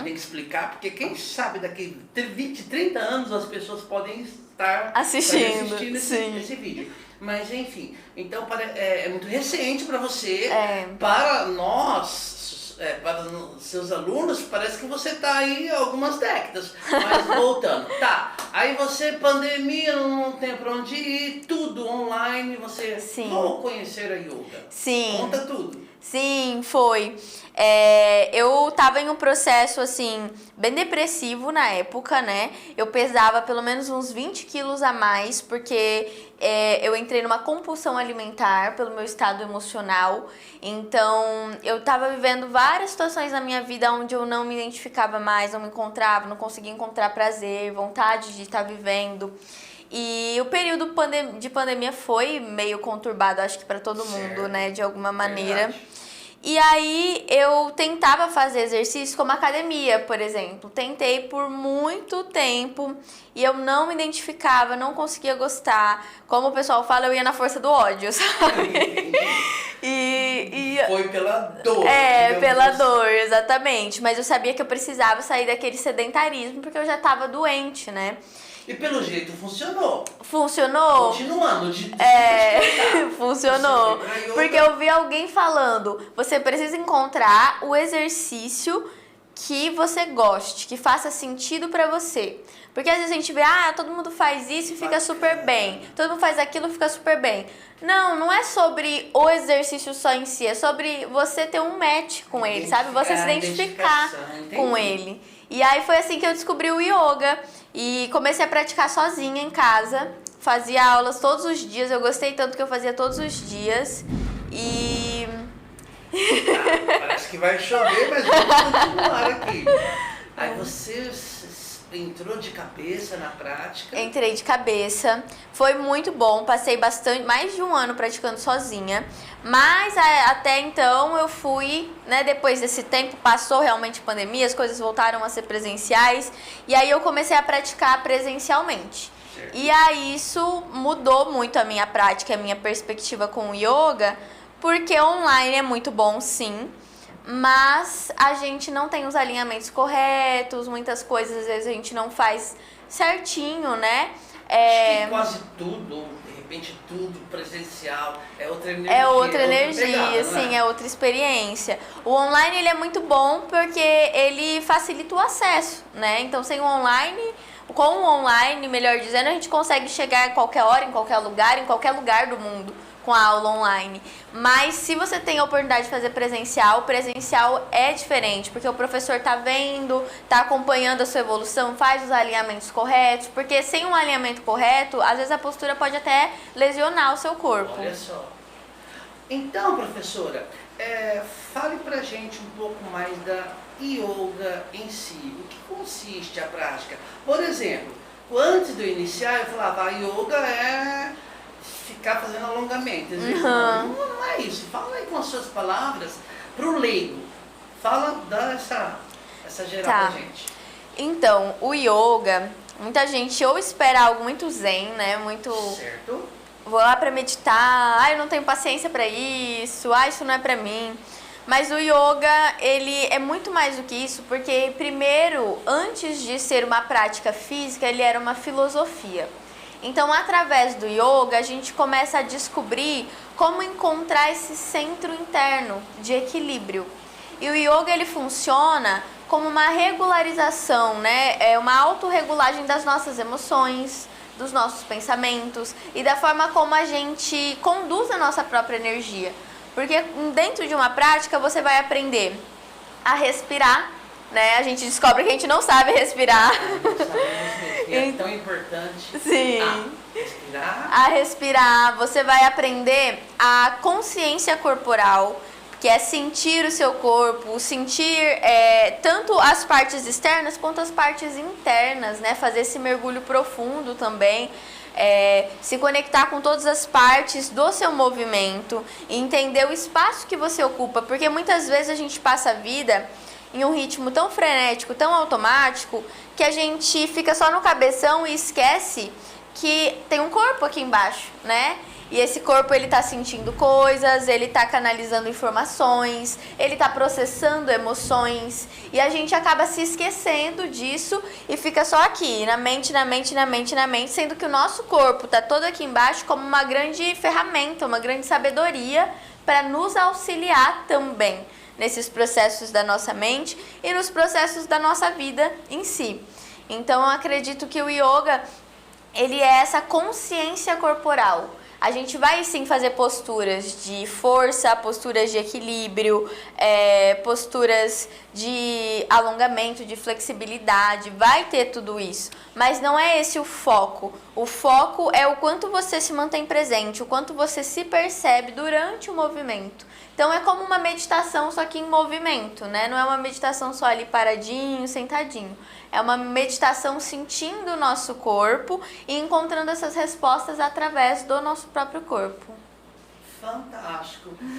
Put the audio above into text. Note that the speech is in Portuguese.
tem que explicar, porque quem sabe daqui 20, 30 anos as pessoas podem estar assistindo esse vídeo. Mas enfim, então é muito recente para você, É. para nós, para os seus alunos, parece que você está aí algumas décadas. Mas voltando, tá, aí você, pandemia, não tem para onde ir, tudo online, você vou conhecer a yoga. Sim. Conta tudo. Sim, foi. Eu tava em um processo, assim, bem depressivo na época, né? Eu pesava pelo menos uns 20 quilos a mais, porque eu entrei numa compulsão alimentar pelo meu estado emocional. Então, eu tava vivendo várias situações na minha vida onde eu não me identificava mais, não me encontrava, não conseguia encontrar prazer, vontade de estar vivendo. E o período de pandemia foi meio conturbado, acho que para todo mundo, né, de alguma maneira. Verdade. E aí eu tentava fazer exercício como academia, por exemplo. Tentei por muito tempo e eu não me identificava, não conseguia gostar. Como o pessoal fala, eu ia na força do ódio, sabe? Foi pela dor. Pela dor, exatamente. Mas eu sabia que eu precisava sair daquele sedentarismo porque eu já estava doente, né? E pelo jeito funcionou. Funcionou? Continuando. Funcionou. Porque eu vi alguém falando, você precisa encontrar o exercício que você goste, que faça sentido pra você. Porque às vezes a gente vê, todo mundo faz isso e fica super bem. Todo mundo faz aquilo e fica super bem. Não é sobre o exercício só em si, é sobre você ter um match com ele, sabe? Você se identificar com ele. E aí foi assim que eu descobri o yoga e comecei a praticar sozinha em casa. Fazia aulas todos os dias, eu gostei tanto que eu fazia todos os dias. E... parece que vai chover, mas vamos continuar aqui. Aí você entrou de cabeça na prática? Entrei de cabeça, foi muito bom, passei mais de um ano praticando sozinha, mas até então eu fui, né, depois desse tempo passou realmente a pandemia, as coisas voltaram a ser presenciais, e aí eu comecei a praticar presencialmente. Certo. E aí isso mudou muito a minha prática, a minha perspectiva com o yoga, porque online é muito bom, sim, mas a gente não tem os alinhamentos corretos, muitas coisas às vezes a gente não faz certinho, né? Acho que quase tudo, de repente tudo presencial, é outra energia. É outra energia, pegada, sim, é outra experiência. O online ele é muito bom porque ele facilita o acesso, né? Então sem o online, com o online, melhor dizendo, a gente consegue chegar a qualquer hora, em qualquer lugar do mundo, com a aula online. Mas se você tem a oportunidade de fazer presencial, presencial é diferente, porque o professor tá vendo, tá acompanhando a sua evolução, faz os alinhamentos corretos, porque sem um alinhamento correto, às vezes a postura pode até lesionar o seu corpo. Olha só. Então, professora, fale pra gente um pouco mais da yoga em si. O que consiste a prática? Por exemplo, antes de eu iniciar, eu falava, a yoga é ficar fazendo alongamento. Não é isso. Fala aí com as suas palavras pro leigo. Dá essa geral pra gente. Então, o yoga, muita gente ou espera algo muito zen, né? Muito... Certo. Vou lá pra meditar, eu não tenho paciência pra isso, isso não é pra mim. Mas o yoga, ele é muito mais do que isso, porque primeiro, antes de ser uma prática física, ele era uma filosofia. Então, através do yoga, a gente começa a descobrir como encontrar esse centro interno de equilíbrio. E o yoga, ele funciona como uma regularização, né? É uma autorregulagem das nossas emoções, dos nossos pensamentos e da forma como a gente conduz a nossa própria energia. Porque dentro de uma prática, você vai aprender a respirar, né? A gente descobre que a gente não sabe respirar. É tão importante. Sim. Respirar. A respirar. Você vai aprender a consciência corporal, que é sentir o seu corpo, sentir tanto as partes externas quanto as partes internas, né? Fazer esse mergulho profundo também. Se conectar com todas as partes do seu movimento e entender o espaço que você ocupa, porque muitas vezes a gente passa a vida em um ritmo tão frenético, tão automático, que a gente fica só no cabeção e esquece que tem um corpo aqui embaixo, né? E esse corpo, ele tá sentindo coisas, ele tá canalizando informações, ele tá processando emoções. E a gente acaba se esquecendo disso e fica só aqui, na mente, sendo que o nosso corpo tá todo aqui embaixo como uma grande ferramenta, uma grande sabedoria para nos auxiliar também nesses processos da nossa mente e nos processos da nossa vida em si. Então, eu acredito que o yoga, ele é essa consciência corporal. A gente vai sim fazer posturas de força, posturas de equilíbrio, posturas de alongamento, de flexibilidade, vai ter tudo isso. Mas não é esse o foco. O foco é o quanto você se mantém presente, o quanto você se percebe durante o movimento. Então é como uma meditação, só que em movimento, né? Não é uma meditação só ali paradinho, sentadinho. É uma meditação sentindo o nosso corpo e encontrando essas respostas através do nosso próprio corpo. Fantástico.